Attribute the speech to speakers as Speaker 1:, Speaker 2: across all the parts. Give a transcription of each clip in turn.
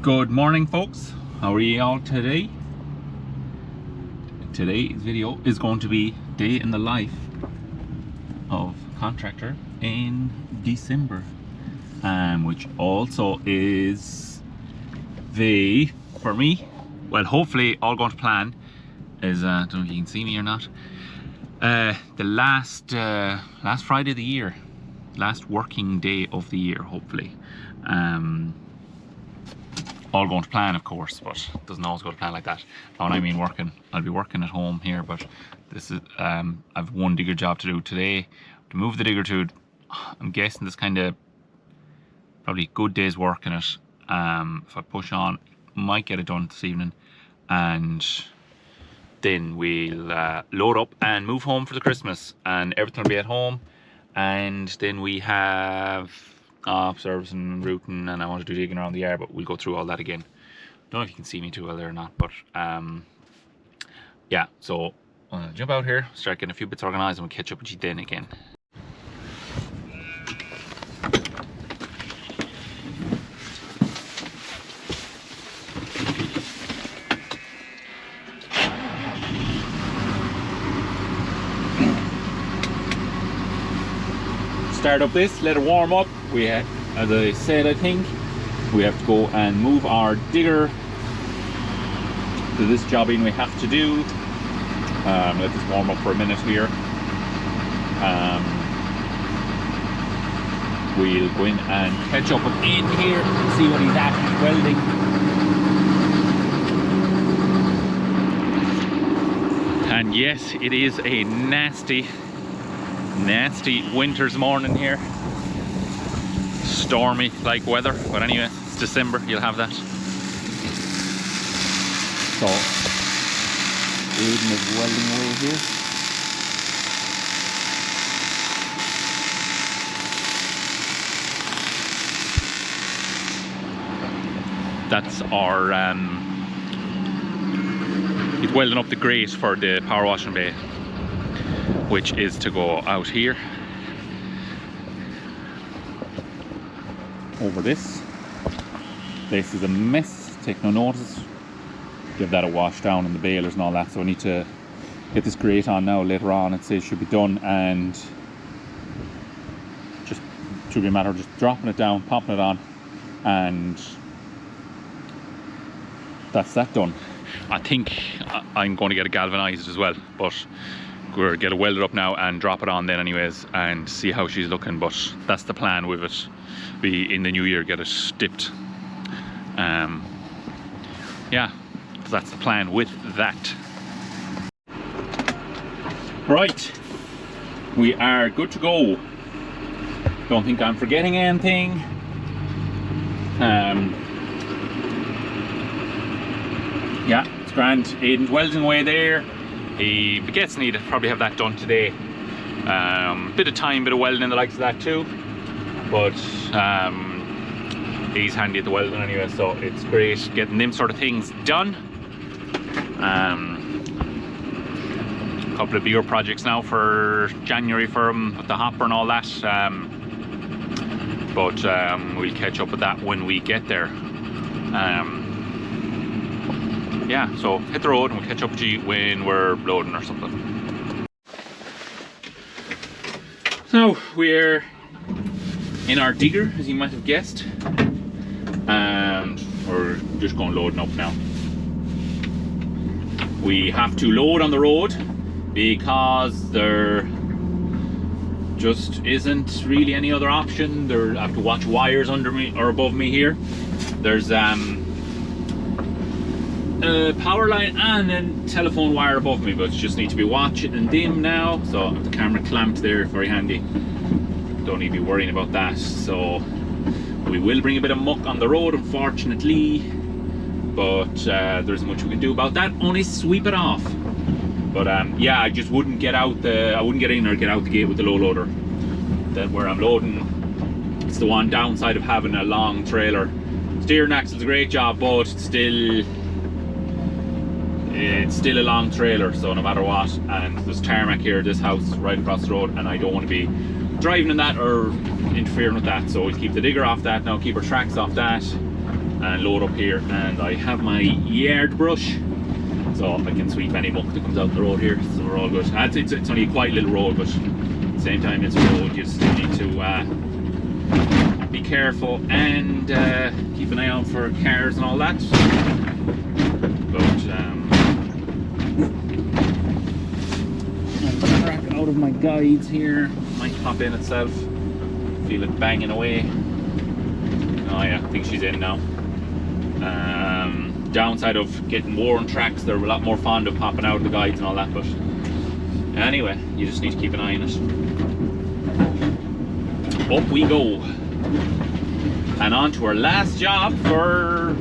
Speaker 1: Good morning, folks. How are you all today? Today's video is going to be day in the life of contractor in December, which also is for me, well, hopefully all going to plan, is I don't know if you can see me or not, the last Friday of the year, last working day of the year, hopefully. All going to plan, of course, but it doesn't always go to plan like that. Now, when I mean working, I'll be working at home here, but this is I've one digger job to do today. To move the digger to, I'm guessing this kind of probably good day's work in it. If I push on, might get it done this evening, and then we'll load up and move home for the Christmas, and everything will be at home. And then we have service and routing, and I want to do digging around the yard, but we'll go through all that again. Don't know if you can see me too well there or not, but yeah, so I'll jump out here, start getting a few bits organized, and we'll catch up with you then again. Start up this, let it warm up. We have, as I said, I think we have to go and move our digger to this jobbing we have to do. Let this warm up for a minute here. We'll go in and catch up with Ian here and see what he's at welding. And yes, it is a nasty winter's morning here. Stormy like weather, but anyway, it's December, you'll have that. So Aiden is welding away here. That's our he's welding up the grate for the power washing bay, which is to go out here over this. This is a mess, take no notice. Give that a wash down in the balers and all that. So I need to get this grate on now. Later on it says it should be done, and just should be a matter of just dropping it down, popping it on, and that's that done. I think I'm going to get it galvanized as well, but we'll get it welded up now and drop it on then anyways, and see how she's looking. But that's the plan with it. Be in the new year, get it dipped. Yeah, so that's the plan with that. Right, we are good to go. Don't think I'm forgetting anything. Yeah, it's grand. Aiden's welding away there. He gets needed, probably have that done today. Bit of time, bit of welding and the likes of that too, but he's handy at the welding anyway, so it's great getting them sort of things done. A couple of bigger projects now for January for him with the hopper and all that, but we'll catch up with that when we get there. Yeah, so hit the road and we'll catch up with you when we're loading or something. So we're in our digger, as you might have guessed, and we're just going loading up now. We have to load on the road because there just isn't really any other option. I have to watch wires under me or above me here. There's power line and then telephone wire above me, but just need to be watching and dim now. So the camera clamped there, very handy. Don't need to be worrying about that. So we will bring a bit of muck on the road, unfortunately, but there isn't much we can do about that. Only sweep it off. But yeah, I just wouldn't get out I wouldn't get in or get out the gate with the low loader. Then where I'm loading, it's the one downside of having a long trailer. Steering axle's a great job, but it's still a long trailer, so no matter what. And there's tarmac here, this house is right across the road, and I don't want to be driving in that or interfering with that, so we'll keep the digger off that now, keep our tracks off that, and load up here, and I have my yard brush, so I can sweep any muck that comes out the road here, so we're all good. It's only a quiet little road, but at the same time it's a road you still need to be careful and keep an eye out for cars and all that. But I'll crack out of my guides here. Might pop in itself. Feel it banging away. Oh yeah, I think she's in now. Downside of getting worn tracks, they're a lot more fond of popping out of the guides and all that, but anyway, you just need to keep an eye on it. Up we go. And on to our last job for,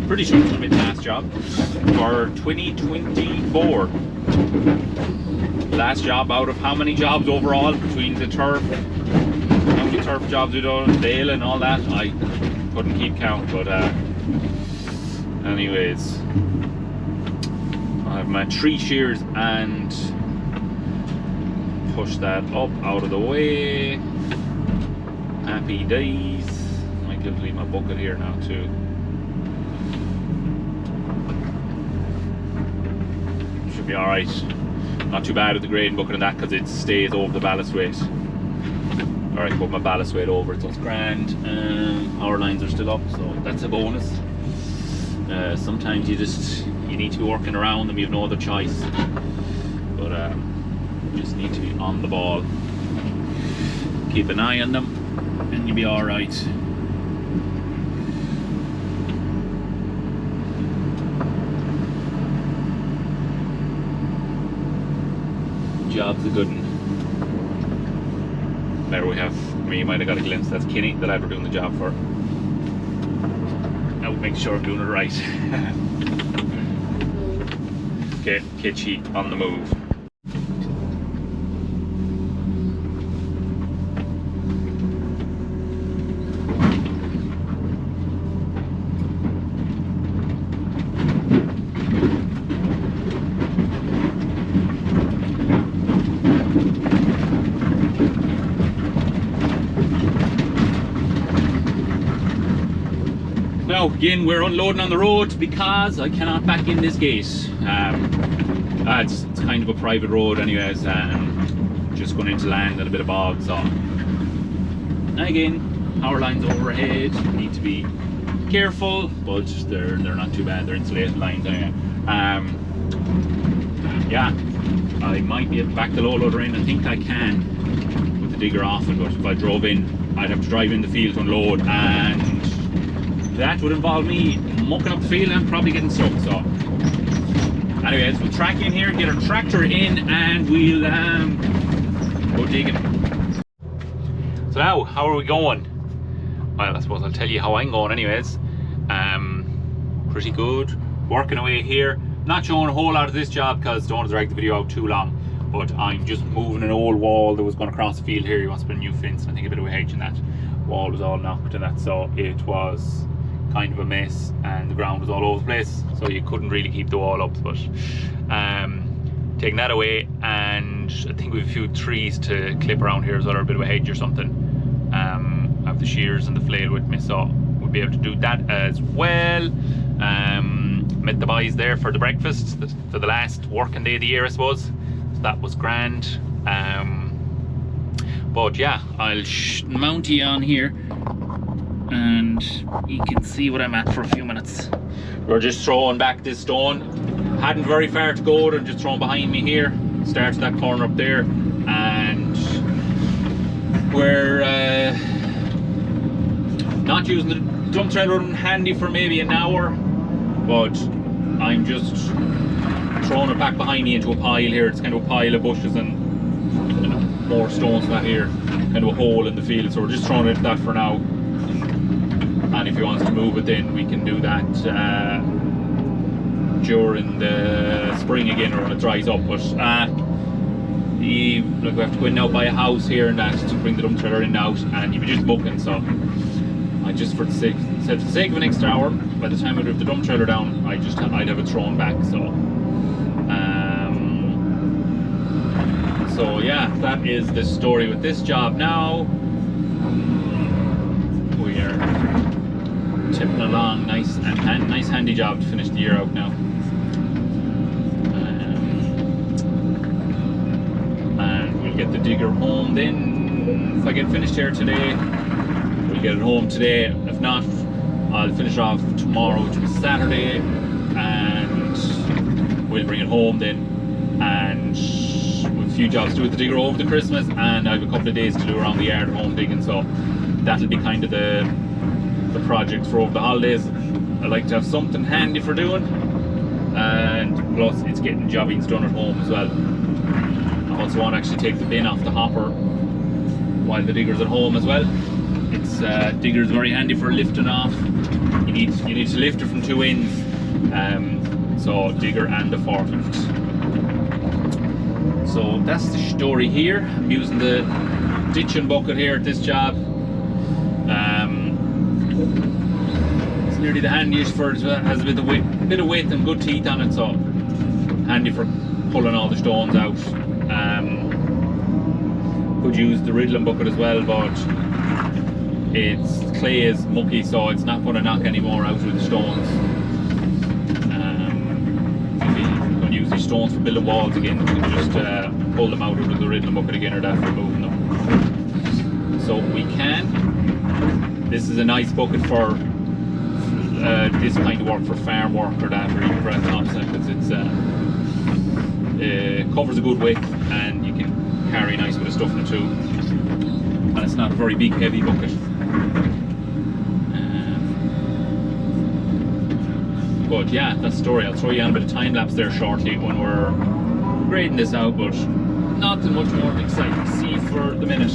Speaker 1: pretty sure it's going to be the last job, for 2024. Last job out of how many jobs overall between the turf, how many turf jobs we done, Dale and all that, I couldn't keep count, but anyways, I have my 3 shears and push that up out of the way. Happy days. Might be able to leave my bucket here now too. Should be alright. Not too bad with the grading bucket and that, because it stays over the ballast weight. Alright, put my ballast weight over it, so it's grand. Power lines are still up, so that's a bonus. Sometimes you need to be working around them, you have no other choice. But you just need to be on the ball. Keep an eye on them and you'll be alright. Job's a good one. There we have, you might have got a glimpse, that's Kinney that I've been doing the job for. Now make sure I'm doing it right. Okay, Kitschy on the move. Now again, we're unloading on the road because I cannot back in this gate. It's kind of a private road anyways, just going into land and a bit of bog, so again, power lines overhead, need to be careful, but they're not too bad, they're insulated lines anyway. Yeah, I might be able to back the low loader in. I think I can with the digger off it, but if I drove in, I'd have to drive in the field to unload, and that would involve me mucking up the field and probably getting stuck. So anyways, we'll track in here, get our tractor in, and we'll go digging. So now, how are we going? Well, I suppose I'll tell you how I'm going anyways. Pretty good, working away here. Not showing a whole lot of this job because don't want to drag the video out too long, but I'm just moving an old wall that was going across the field here. He wants to put a new fence, and I think a bit of a hedge in that. Wall was all knocked and that, so it was kind of a mess and the ground was all over the place, so you couldn't really keep the wall up. But taking that away, and I think we have a few trees to clip around here as well, or a bit of a hedge or something. I have the shears and the flail with me, so we'll be able to do that as well. Met the boys there for the breakfast for the last working day of the year, I suppose, so that was grand. But yeah, I'll mount you on here and you can see what I'm at for a few minutes. We're just throwing back this stone. Hadn't very far to go, they're just throwing behind me here. Starts that corner up there, and we're not using the dump trailer handy for maybe an hour, but I'm just throwing it back behind me into a pile here. It's kind of a pile of bushes and more stones than that here, kind of a hole in the field, so we're just throwing it at that for now. And if he wants to move it, then we can do that during the spring again, or when it dries up. But we have to go in now, buy a house here and that to bring the dump trailer in and out, and you'd be just booking. So I just, for the sake of an extra hour, by the time I drove the dump trailer down, I'd have it thrown back. So yeah, that is the story with this job. Now we are tipping along, nice handy job to finish the year out now. And we'll get the digger home then. If I get finished here today, we'll get it home today. If not, I'll finish it off tomorrow, which is Saturday, and we'll bring it home then. And with a few jobs to do with the digger over the Christmas, and I have a couple of days to do around the yard at home digging, so that'll be kind of the project for over the holidays. I like to have something handy for doing, and plus it's getting jobbings done at home as well. I also want to actually take the bin off the hopper while the digger's at home as well. It's digger's very handy for lifting off. You need to lift it from two ends, so digger and the forklift. So that's the story here. I'm using the ditching bucket here at this job. It's nearly the handiest for it. Has a bit of weight and good teeth on it, so handy for pulling all the stones out. Could use the riddling bucket as well, but its clay is mucky, so it's not going to knock any more out with the stones. Going to use these stones for building walls again. You can just pull them out of the riddling bucket again, or that for moving them. So we can. This is a nice bucket for this kind of work, for farm work or that, or even for ethanol, because it covers a good width and you can carry nice bit of stuff in it too. And it's not a very big, heavy bucket. But yeah, that's the story. I'll throw you on a bit of time lapse there shortly when we're grading this out, but nothing much more exciting to see for the minute.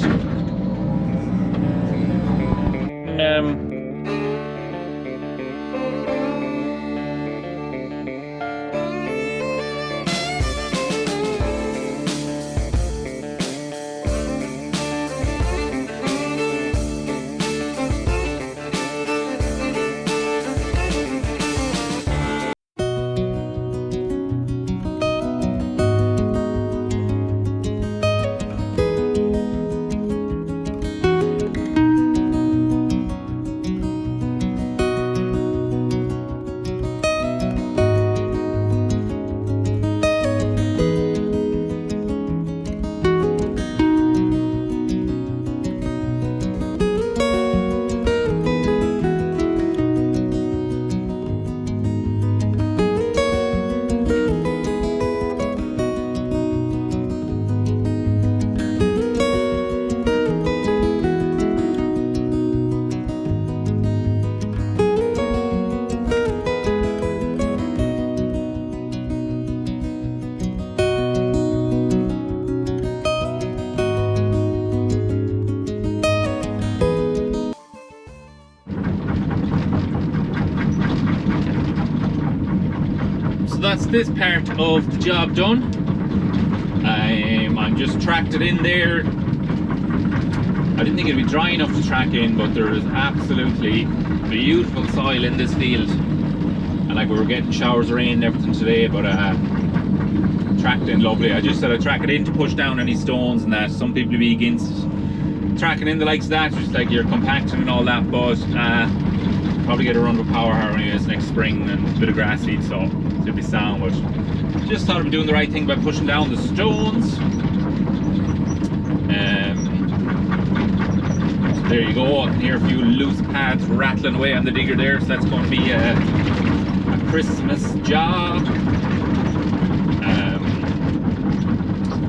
Speaker 1: That's this part of the job done. I'm just tracked it in there. I didn't think it'd be dry enough to track in, but there is absolutely beautiful soil in this field. And like, we were getting showers of rain and everything today, but tracked in lovely. I just said I'd track it in to push down any stones and that. Some people would be against tracking in the likes of that, just like you're compacting and all that, but probably get a run with power harrow anyways next spring and a bit of grass seed, so it'll be sound. But just thought I'd be doing the right thing by pushing down the stones. So there you go. I can hear a few loose pads rattling away on the digger there, so that's going to be a Christmas job.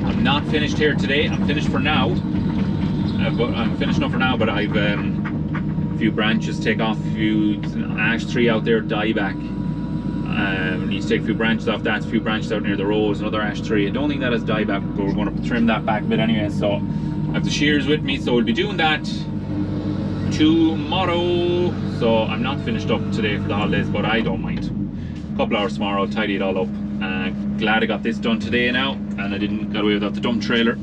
Speaker 1: I'm not finished here today. I'm finished for now. I'm finished enough for now, but I've a few branches to take off, a few ash tree out there, dieback. Need to take a few branches off that, a few branches out near the rows, another ash tree. I don't think that has dieback, but we're going to trim that back a bit anyway. So I have the shears with me, so we'll be doing that tomorrow. So I'm not finished up today for the holidays, but I don't mind. A couple hours tomorrow, I'll tidy it all up. Glad I got this done today now, and I didn't get away without the dump trailer.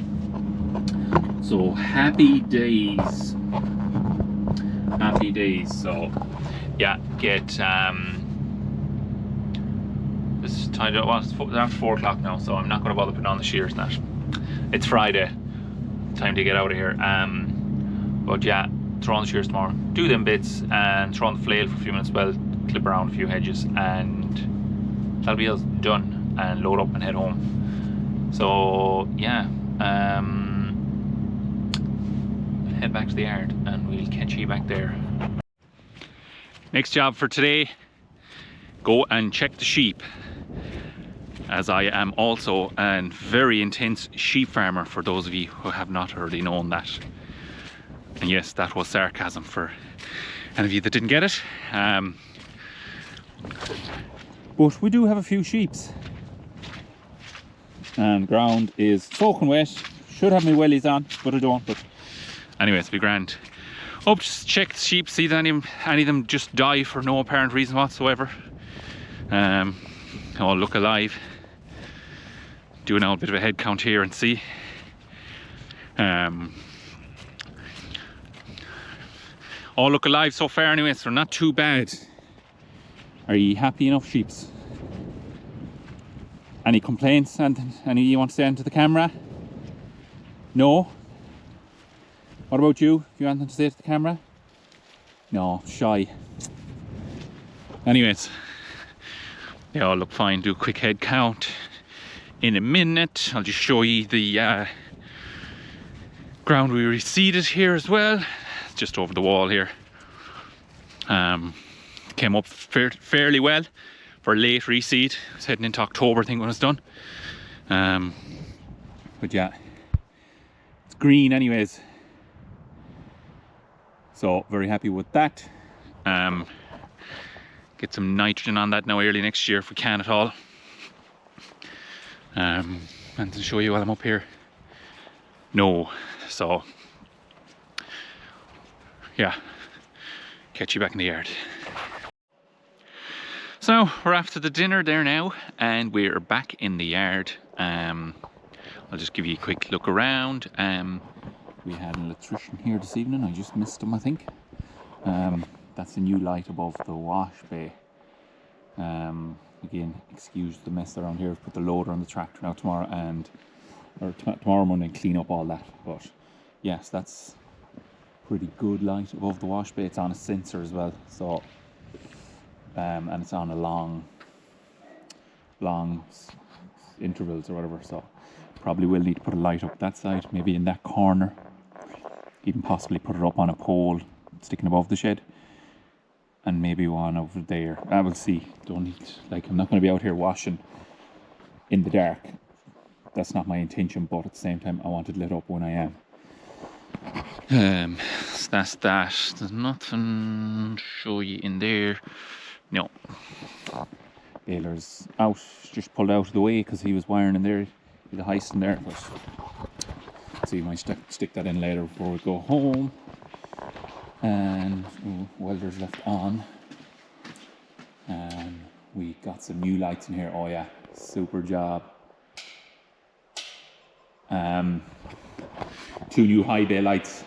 Speaker 1: So happy days. Happy days. So yeah, get this is tied up. Well, it's after 4 o'clock now, so I'm not going to bother putting on the shears and that. It's Friday, time to get out of here. But yeah, throw on the shears tomorrow, do them bits, and throw on the flail for a few minutes, well, clip around a few hedges, and that'll be us done, and load up and head home. So yeah, head back to the yard and we'll catch you back there. Next job for today, go and check the sheep, as I am also a very intense sheep farmer, for those of you who have not already known that. And yes, that was sarcasm for any of you that didn't get it. But we do have a few sheeps, and ground is soaking wet. Should have my wellies on, but I don't. But anyway, it's be grand. Up, just check the sheep, see that any of them just die for no apparent reason whatsoever. All look alive. Do now a bit of a head count here and see. All look alive so far anyway, so not too bad. Are you happy enough, sheeps? Any complaints? And any you want to say into the camera? No? What about you? If you want anything to say to the camera? No, shy. Anyways, they all look fine. Do a quick head count in a minute. I'll just show you the ground we reseeded here as well. It's just over the wall here. Came up fairly well for late reseed. It's heading into October, I think, when it's done. But yeah, it's green anyways. So very happy with that. Get some nitrogen on that now early next year if we can at all. And to show you while I'm up here. No, so yeah, catch you back in the yard. So we're after the dinner there now, and we're back in the yard. I'll just give you a quick look around. We had an electrician here this evening. I just missed him, I think. That's a new light above the wash bay. Again, excuse the mess around here. Put the loader on the tractor now tomorrow, tomorrow morning, and clean up all that. But yes, that's pretty good light above the wash bay. It's on a sensor as well, so and it's on a long intervals or whatever. So probably will need to put a light up that side, maybe in that corner. Even possibly put it up on a pole sticking above the shed, and maybe one over there. I will see. Don't need, like, I'm not going to be out here washing in the dark. That's not my intention, but at the same time I want it lit up when I am. So that's that. There's nothing to show you in there. No. Baler's out, just pulled out of the way because he was wiring in there. He's a heist in there, but so you might stick that in later before we go home. And welder's left on, and we got some new lights in here. Oh yeah, super job. 2 new high bay lights,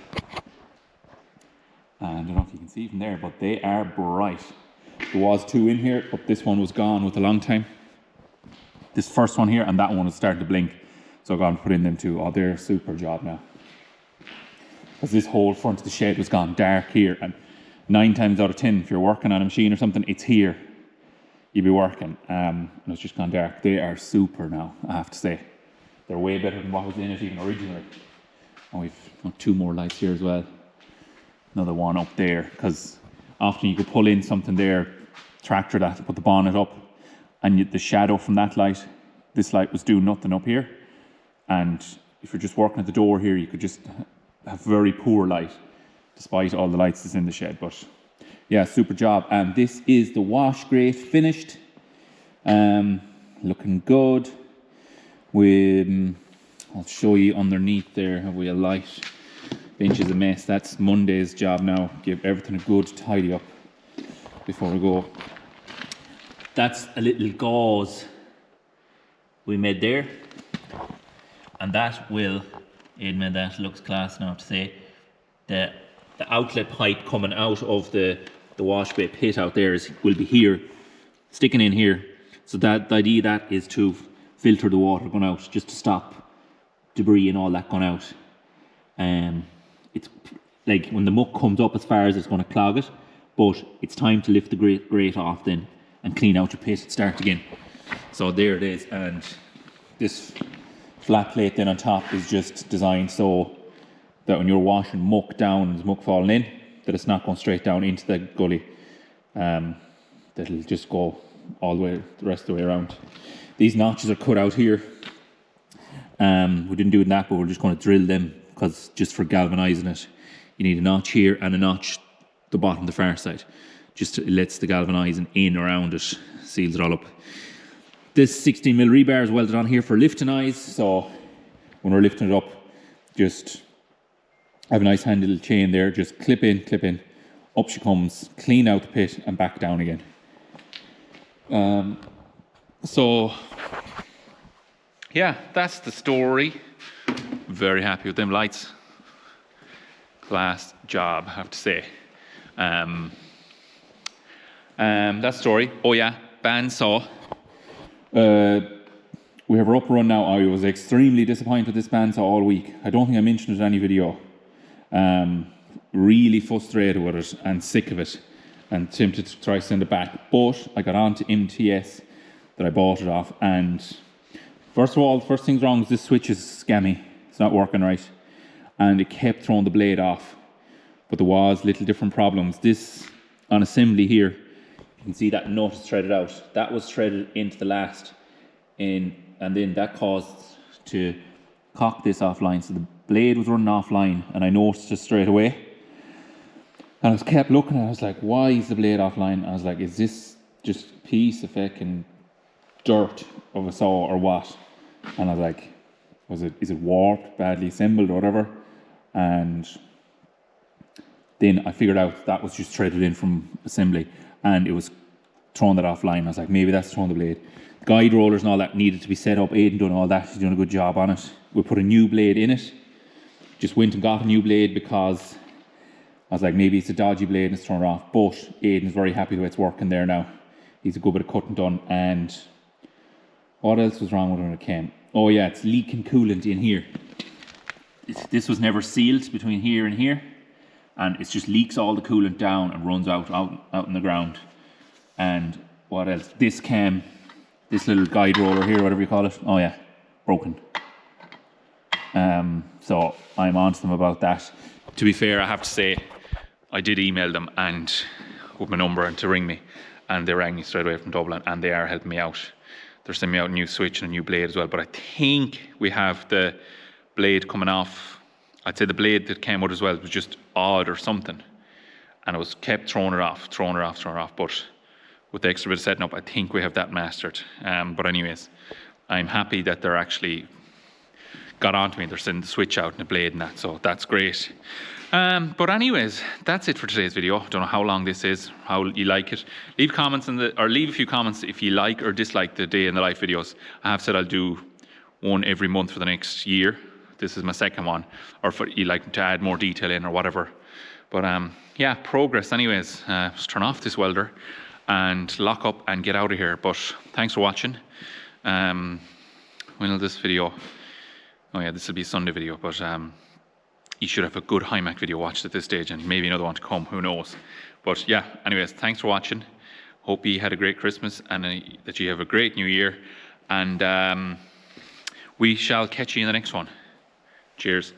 Speaker 1: and I don't know if you can see from there, but they are bright. There was 2 in here, but this one was gone with a long time. This first one here and that one was starting to blink, so I'm going to put in them 2. Oh, they're a super job now. Because this whole front of the shed was gone dark here, and 9 times out of 10, if you're working on a machine or something, it's here you'll be working, and it's just gone dark. They are super now, I have to say. They're way better than what was in it even originally. And we've got 2 more lights here as well. Another one up there, because often you could pull in something there, tractor that, put the bonnet up, and the shadow from that light, this light was doing nothing up here. And if you're just working at the door here, you could just have very poor light, despite all the lights that's in the shed. But yeah, super job. And this is the wash grate finished. Looking good. I'll show you underneath there. Have we a light? Bench is a mess. That's Monday's job now. Give everything a good tidy up before we go. That's a little gauze we made there, and that will, Aidan, that looks class now to say. The outlet pipe coming out of the wash bay pit out there will be here, sticking in here. So that the idea that is to filter the water going out, just to stop debris and all that going out. It's
Speaker 2: like when the muck comes up as far as it's going to clog it, but it's time to lift the grate off then and clean out your pit and start again. So there it is, and this flat plate then on top is just designed so that when you're washing muck down and there's muck falling in, that it's not going straight down into the gully. That'll just go all the way, the rest of the way around. These notches are cut out here. We didn't do that, but we're just going to drill them because just for galvanizing it, you need a notch here and a notch the bottom, the far side. Just it lets the galvanizing in around it, seals it all up. This 16mm rebar is welded on here for lifting eyes, so when we're lifting it up, just have a nice handy little chain there, just clip in, up she comes, clean out the pit and back down again. So yeah, that's the story. Very happy with them lights. Class job, I have to say. That story. Oh yeah, bandsaw. We have her up run now. I was extremely disappointed with this bandsaw all week. I don't think I mentioned it in any video. Really frustrated with it and sick of it and tempted to try to send it back. But I got on to MTS that I bought it off, and first of all, the first thing's wrong is this switch is scammy. It's not working right. And it kept throwing the blade off. But there was little different problems. This on assembly here, you can see that nut is threaded out. That was threaded into the last and then that caused to cock this offline. So the blade was running offline and I noticed it straight away. And I was kept looking and I was like, why is the blade offline? I was like, is this just a piece of fucking dirt of a saw or what? And I was like, is it warped, badly assembled or whatever? And then I figured out that was just threaded in from assembly and it was throwing that offline. I was like, maybe that's throwing the blade. The guide rollers and all that needed to be set up. Aidan done all that. He's doing a good job on it. We put a new blade in it. Just went and got a new blade because I was like, maybe it's a dodgy blade and it's thrown off. But Aidan's very happy the way it's working there now. He's a good bit of cutting done. And what else was wrong with it when it came? Oh yeah, it's leaking coolant in here. This was never sealed between here and here. And it just leaks all the coolant down and runs out in the ground. And what else? This little guide roller here, whatever you call it. Oh yeah, broken. So I'm on to them about that. To be fair, I have to say, I did email them and with my number and to ring me, and they rang me straight away from Dublin, and they are helping me out. They're sending me out a new switch and a new blade as well. But I think we have the blade coming off. I'd say the blade that came out as well was just odd or something, and it was kept throwing it off. But with the extra bit of setting up, I think we have that mastered. But anyways, I'm happy that they're actually got onto me. They're sending the switch out and the blade and that, so that's great. But anyways, that's it for today's video. Don't know how long this is, how you like it. Leave comments leave a few comments if you like or dislike the day in the life videos. I have said I'll do one every month for the next year. This is my second one, or if you like to add more detail in or whatever. But yeah, progress anyways. Just turn off this welder and lock up and get out of here. But thanks for watching. When will this video? Oh yeah, this will be a Sunday video, but you should have a good HiMac video watched at this stage and maybe another one to come, who knows. But yeah, anyways, thanks for watching. Hope you had a great Christmas and that you have a great new year. And we shall catch you in the next one. Cheers.